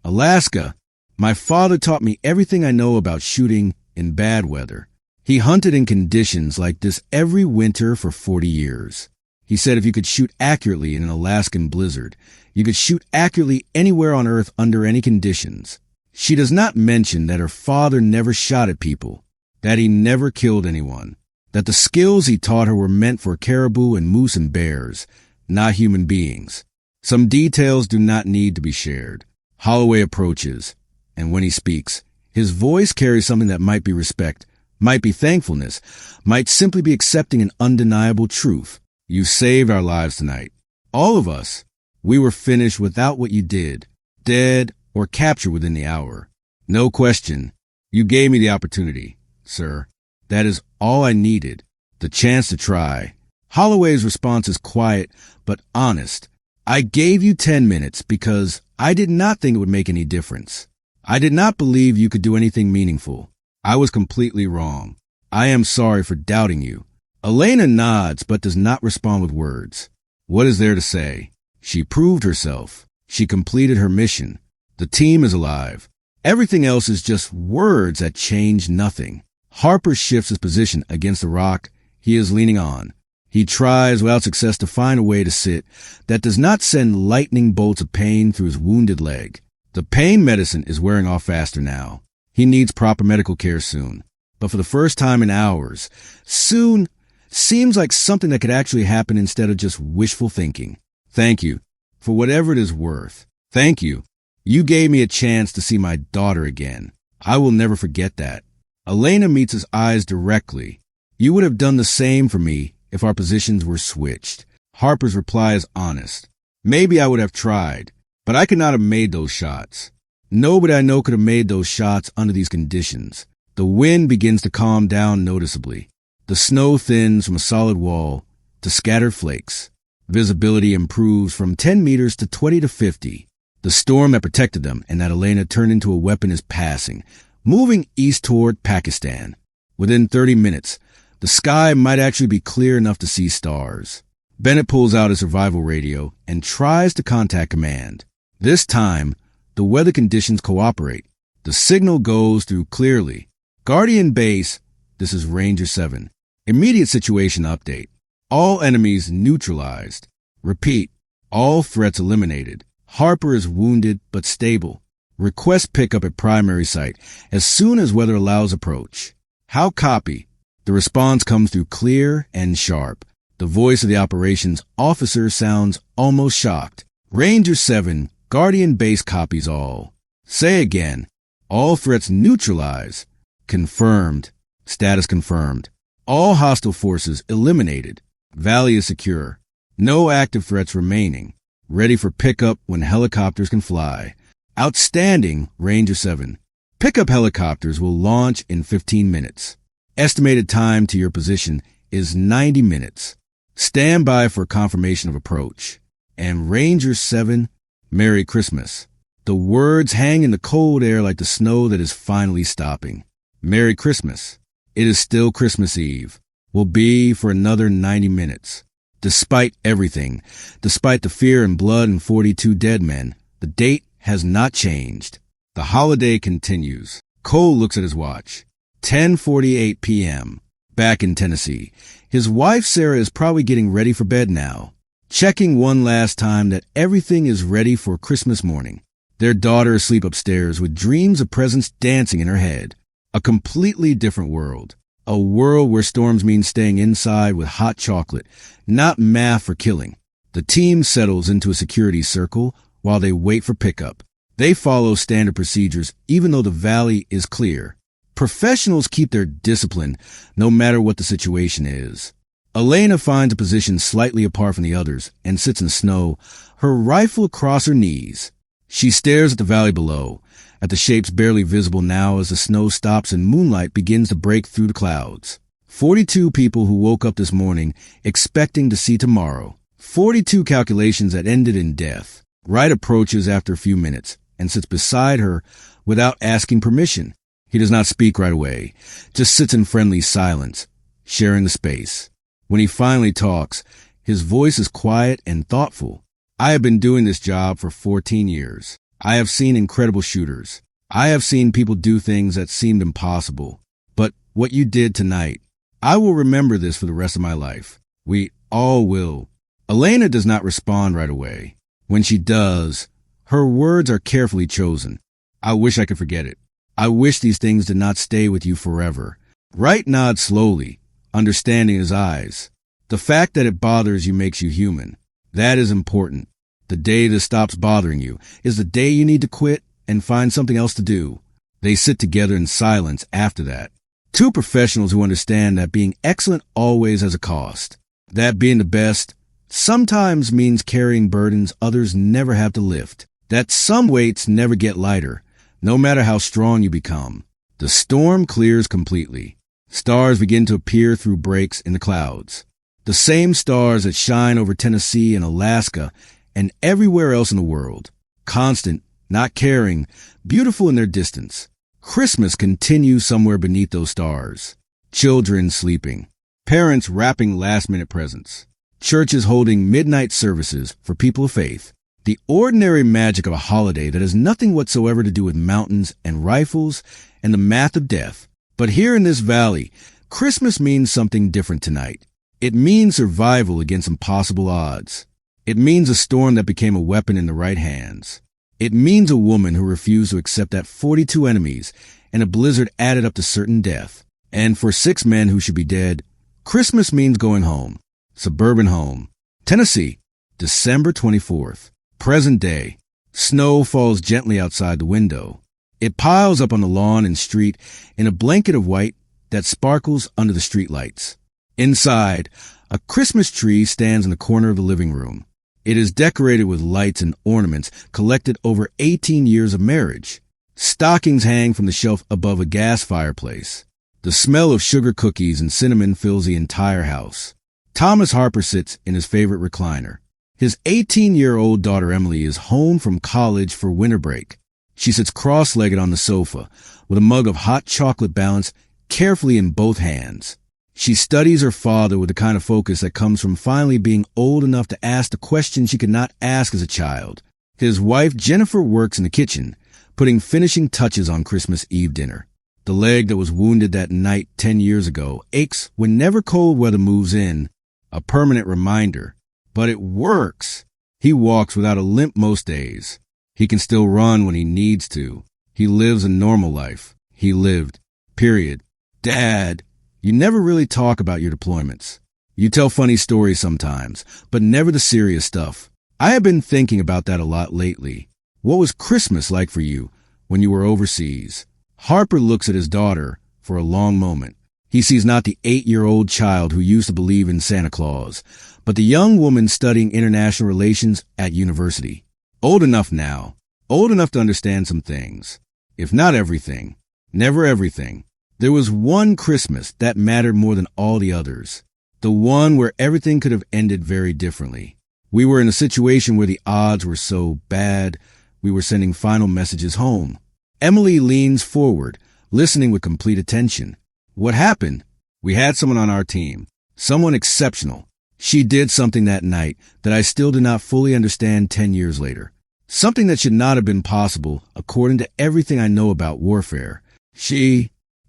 Alaska. My father taught me everything I know about shooting in bad weather. He hunted in conditions like this every winter for 40 years. He said if you could shoot accurately in an Alaskan blizzard, you could shoot accurately anywhere on Earth under any conditions. She does not mention that her father never shot at people, that he never killed anyone, that the skills he taught her were meant for caribou and moose and bears, not human beings. Some details do not need to be shared. Holloway approaches, and when he speaks, his voice carries something that might be respect, might be thankfulness, might simply be accepting an undeniable truth. You saved our lives tonight. All of us. We were finished without what you did, dead or captured within the hour. No question. You gave me the opportunity, sir. That is all I needed, the chance to try. Holloway's response is quiet but honest. I gave you 10 minutes because I did not think it would make any difference. I did not believe you could do anything meaningful. I was completely wrong. I am sorry for doubting you. Elena nods but does not respond with words. What is there to say? She proved herself. She completed her mission. The team is alive. Everything else is just words that change nothing. Harper shifts his position against the rock he is leaning on. He tries without success to find a way to sit that does not send lightning bolts of pain through his wounded leg. The pain medicine is wearing off faster now. He needs proper medical care soon. But for the first time in hours, soon seems like something that could actually happen instead of just wishful thinking. Thank you, for whatever it is worth. Thank you. You gave me a chance to see my daughter again. I will never forget that. Elena meets his eyes directly. You would have done the same for me if our positions were switched. Harper's reply is honest. Maybe I would have tried, but I could not have made those shots. Nobody I know could have made those shots under these conditions. The wind begins to calm down noticeably. The snow thins from a solid wall to scattered flakes. Visibility improves from 10 meters to 20 to 50. The storm that protected them and that Elena turned into a weapon is passing, moving east toward Pakistan. Within 30 minutes, the sky might actually be clear enough to see stars. Bennett pulls out his survival radio and tries to contact command. This time, the weather conditions cooperate. The signal goes through clearly. Guardian Base, this is Ranger 7. Immediate situation update. All enemies neutralized. Repeat, all threats eliminated. Harper is wounded but stable. Request pickup at primary site as soon as weather allows approach. How copy? The response comes through clear and sharp. The voice of the operations officer sounds almost shocked. Ranger 7, Guardian Base copies all. Say again. All threats neutralized. Confirmed. Status confirmed. All hostile forces eliminated. Valley is secure. No active threats remaining. Ready for pickup when helicopters can fly. Outstanding, Ranger 7. Pickup helicopters will launch in 15 minutes. Estimated time to your position is 90 minutes. Stand by for confirmation of approach. And Ranger 7, Merry Christmas. The words hang in the cold air like the snow that is finally stopping. Merry Christmas. It is still Christmas Eve. Will be for another 90 minutes. Despite everything, despite the fear and blood and 42 dead men, the date has not changed. The holiday continues. Cole looks at his watch. 10:48 p.m. Back in Tennessee. His wife Sarah is probably getting ready for bed now, checking one last time that everything is ready for Christmas morning. Their daughter is asleep upstairs with dreams of presents dancing in her head. A completely different world. A world where storms mean staying inside with hot chocolate, not math for killing. The team settles into a security circle while they wait for pickup. They follow standard procedures even though the valley is clear. Professionals keep their discipline no matter what the situation is. Elena finds a position slightly apart from the others and sits in the snow, her rifle across her knees. She stares at the valley below, at the shapes barely visible now as the snow stops and moonlight begins to break through the clouds. 42 people who woke up this morning expecting to see tomorrow. 42 calculations that ended in death. Wright approaches after a few minutes and sits beside her without asking permission. He does not speak right away, just sits in friendly silence, sharing the space. When he finally talks, his voice is quiet and thoughtful. I have been doing this job for 14 years. I have seen incredible shooters. I have seen people do things that seemed impossible. But what you did tonight, I will remember this for the rest of my life. We all will. Elena does not respond right away. When she does, her words are carefully chosen. I wish I could forget it. I wish these things did not stay with you forever. Wright nods slowly, understanding his eyes. The fact that it bothers you makes you human. That is important. The day this stops bothering you is the day you need to quit and find something else to do. They sit together in silence after that. Two professionals who understand that being excellent always has a cost. That being the best sometimes means carrying burdens others never have to lift. That some weights never get lighter, no matter how strong you become. The storm clears completely. Stars begin to appear through breaks in the clouds. The same stars that shine over Tennessee and Alaska and everywhere else in the world. Constant, not caring, beautiful in their distance. Christmas continues somewhere beneath those stars. Children sleeping. Parents wrapping last-minute presents. Churches holding midnight services for people of faith. The ordinary magic of a holiday that has nothing whatsoever to do with mountains and rifles and the math of death. But here in this valley, Christmas means something different tonight. It means survival against impossible odds. It means a storm that became a weapon in the right hands. It means a woman who refused to accept that 42 enemies and a blizzard added up to certain death. And for 6 men who should be dead, Christmas means going home. Suburban home. Tennessee, December 24th. Present day. Snow falls gently outside the window. It piles up on the lawn and street in a blanket of white that sparkles under the streetlights. Inside, a Christmas tree stands in the corner of the living room. It is decorated with lights and ornaments collected over 18 years of marriage. Stockings hang from the shelf above a gas fireplace. The smell of sugar cookies and cinnamon fills the entire house. Thomas Harper sits in his favorite recliner. His 18-year-old daughter Emily is home from college for winter break. She sits cross-legged on the sofa with a mug of hot chocolate balanced carefully in both hands. She studies her father with the kind of focus that comes from finally being old enough to ask the questions she could not ask as a child. His wife Jennifer works in the kitchen, putting finishing touches on Christmas Eve dinner. The leg that was wounded that night 10 years ago aches whenever cold weather moves in, a permanent reminder. But it works. He walks without a limp most days. He can still run when he needs to. He lives a normal life. He lived. Period. Dad, you never really talk about your deployments. You tell funny stories sometimes, but never the serious stuff. I have been thinking about that a lot lately. What was Christmas like for you when you were overseas? Harper looks at his daughter for a long moment. He sees not the 8-year-old child who used to believe in Santa Claus, but the young woman studying international relations at university. Old enough now. Old enough to understand some things. If not everything. Never everything. There was one Christmas that mattered more than all the others. The one where everything could have ended very differently. We were in a situation where the odds were so bad, we were sending final messages home. Emily leans forward, listening with complete attention. What happened? We had someone on our team. Someone exceptional. She did something that night that I still do not fully understand 10 years later. Something that should not have been possible according to everything I know about warfare.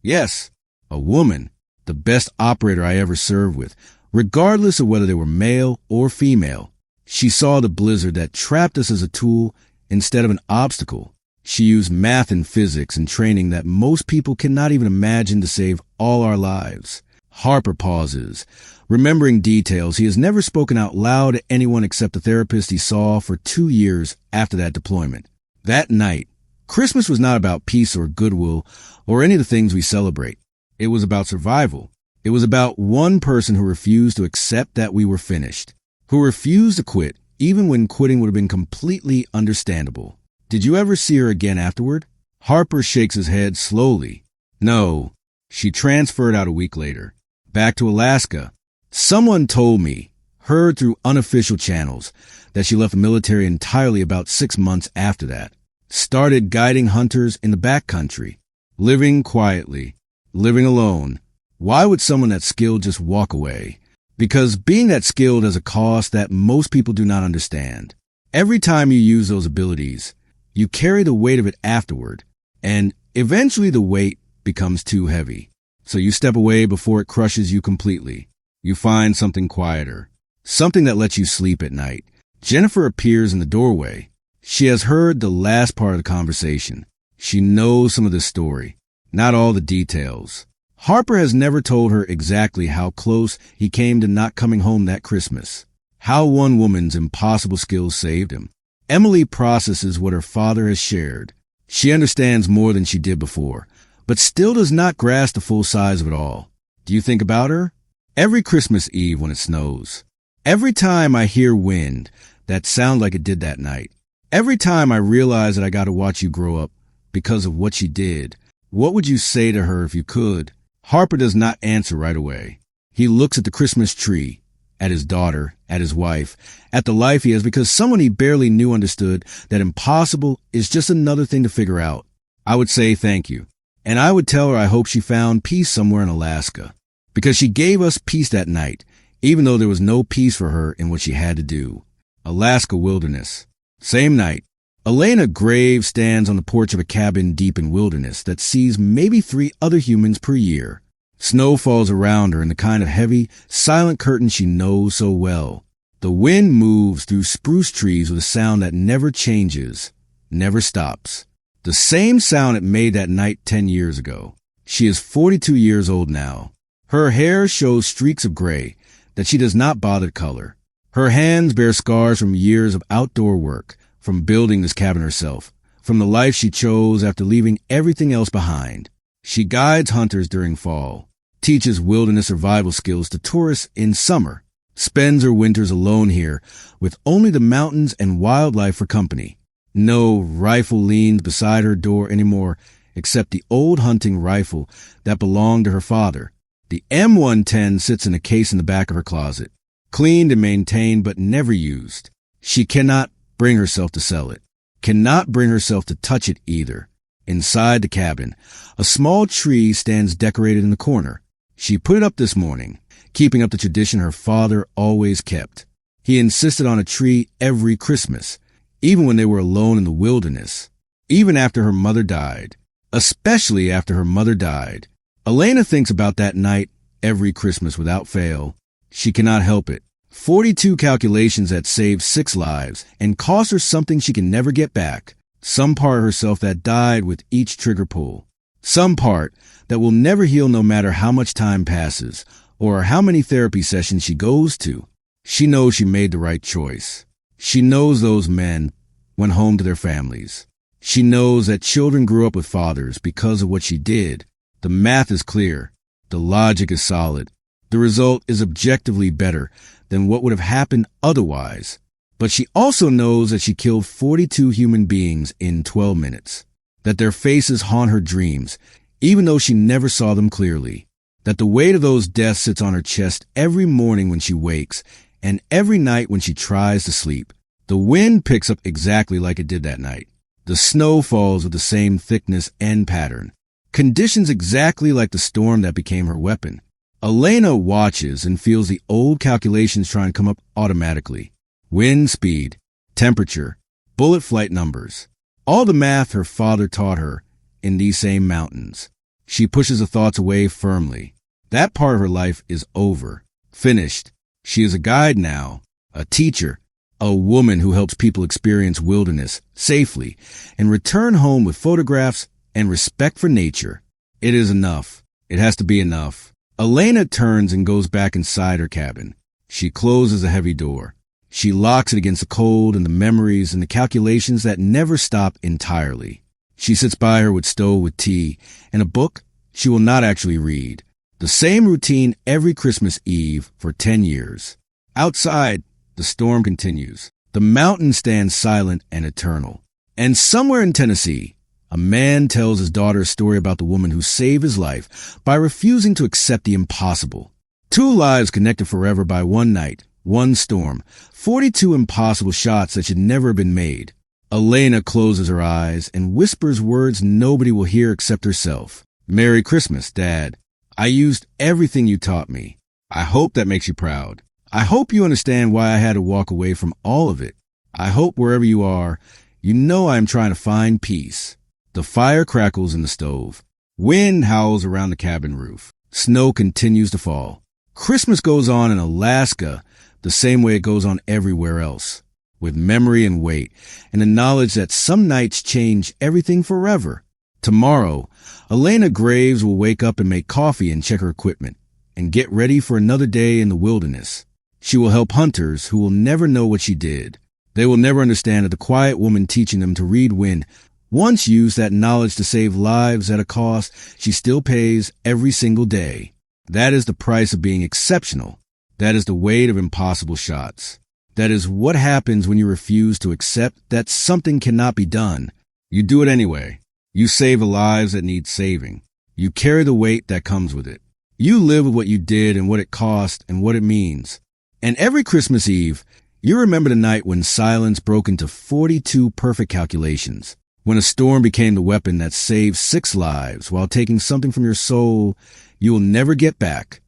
Yes, a woman, the best operator I ever served with, regardless of whether they were male or female. She saw the blizzard that trapped us as a tool instead of an obstacle. She used math and physics and training that most people cannot even imagine to save all our lives. Harper pauses, remembering details he has never spoken out loud to anyone except the therapist he saw for 2 years after that deployment. That night, Christmas was not about peace or goodwill or any of the things we celebrate. It was about survival. It was about one person who refused to accept that we were finished, who refused to quit even when quitting would have been completely understandable. Did you ever see her again afterward? Harper shakes his head slowly. No, she transferred out a week later. Back to Alaska. Someone told me, heard through unofficial channels, that she left the military entirely about 6 months after that. Started guiding hunters in the backcountry. Living quietly. Living alone. Why would someone that skilled just walk away? Because being that skilled has a cost that most people do not understand. Every time you use those abilities, you carry the weight of it afterward, and eventually the weight becomes too heavy. So you step away before it crushes you completely. You find something quieter, something that lets you sleep at night. Jennifer appears in the doorway. She has heard the last part of the conversation. She knows some of the story, not all the details. Harper has never told her exactly how close he came to not coming home that Christmas, how one woman's impossible skills saved him. Emily processes what her father has shared. She understands more than she did before, but still does not grasp the full size of it all. Do you think about her? Every Christmas Eve when it snows. Every time I hear wind, that sound like it did that night. Every time I realize that I got to watch you grow up because of what she did. What would you say to her if you could? Harper does not answer right away. He looks at the Christmas tree, at his daughter, at his wife, at the life he has, because someone he barely knew understood that impossible is just another thing to figure out. I would say thank you. And I would tell her I hope she found peace somewhere in Alaska. Because she gave us peace that night, even though there was no peace for her in what she had to do. Alaska wilderness. Same night. Elena Graves stands on the porch of a cabin deep in wilderness that sees maybe 3 other humans per year. Snow falls around her in the kind of heavy, silent curtain she knows so well. The wind moves through spruce trees with a sound that never changes, never stops. The same sound it made that night 10 years ago. She is 42 years old now. Her hair shows streaks of gray that she does not bother to color. Her hands bear scars from years of outdoor work, from building this cabin herself, from the life she chose after leaving everything else behind. She guides hunters during fall, teaches wilderness survival skills to tourists in summer, spends her winters alone here with only the mountains and wildlife for company. No rifle leans beside her door anymore, except the old hunting rifle that belonged to her father. The M110 sits in a case in the back of her closet, cleaned and maintained but never used. She cannot bring herself to sell it, cannot bring herself to touch it either. Inside the cabin, a small tree stands decorated in the corner. She put it up this morning, keeping up the tradition her father always kept. He insisted on a tree every Christmas, even when they were alone in the wilderness, even after her mother died, especially after her mother died. Elena thinks about that night every Christmas without fail. She cannot help it. 42 calculations that saved 6 lives and cost her something she can never get back. Some part of herself that died with each trigger pull. Some part that will never heal no matter how much time passes or how many therapy sessions she goes to. She knows she made the right choice. She knows those men went home to their families. She knows that children grew up with fathers because of what she did. The math is clear. The logic is solid. The result is objectively better than what would have happened otherwise. But she also knows that she killed 42 human beings in 12 minutes, that their faces haunt her dreams, even though she never saw them clearly, that the weight of those deaths sits on her chest every morning when she wakes and every night when she tries to sleep. The wind picks up exactly like it did that night. The snow falls with the same thickness and pattern. Conditions exactly like the storm that became her weapon. Elena watches and feels the old calculations try and come up automatically. Wind speed, temperature, bullet flight numbers. All the math her father taught her in these same mountains. She pushes the thoughts away firmly. That part of her life is over, finished. She is a guide now, a teacher, a woman who helps people experience wilderness safely and return home with photographs and respect for nature. It is enough. It has to be enough. Elena turns and goes back inside her cabin. She closes a heavy door. She locks it against the cold and the memories and the calculations that never stop entirely. She sits by her with stove with tea and a book she will not actually read. The same routine every Christmas Eve for 10 years. Outside, the storm continues. The mountain stands silent and eternal. And somewhere in Tennessee, a man tells his daughter a story about the woman who saved his life by refusing to accept the impossible. 2 lives connected forever by one night, one storm, 42 impossible shots that should never have been made. Elena closes her eyes and whispers words nobody will hear except herself. Merry Christmas, Dad. I used everything you taught me. I hope that makes you proud. I hope you understand why I had to walk away from all of it. I hope wherever you are, you know I am trying to find peace. The fire crackles in the stove. Wind howls around the cabin roof. Snow continues to fall. Christmas goes on in Alaska the same way it goes on everywhere else, with memory and weight, and the knowledge that some nights change everything forever. Tomorrow, Elena Graves will wake up and make coffee and check her equipment, and get ready for another day in the wilderness. She will help hunters who will never know what she did. They will never understand that the quiet woman teaching them to read wind once used that knowledge to save lives at a cost she still pays every single day. That is the price of being exceptional. That is the weight of impossible shots. That is what happens when you refuse to accept that something cannot be done. You do it anyway. You save the lives that need saving. You carry the weight that comes with it. You live with what you did and what it cost and what it means. And every Christmas Eve, you remember the night when silence broke into 42 perfect calculations, when a storm became the weapon that saved 6 lives while taking something from your soul you will never get back.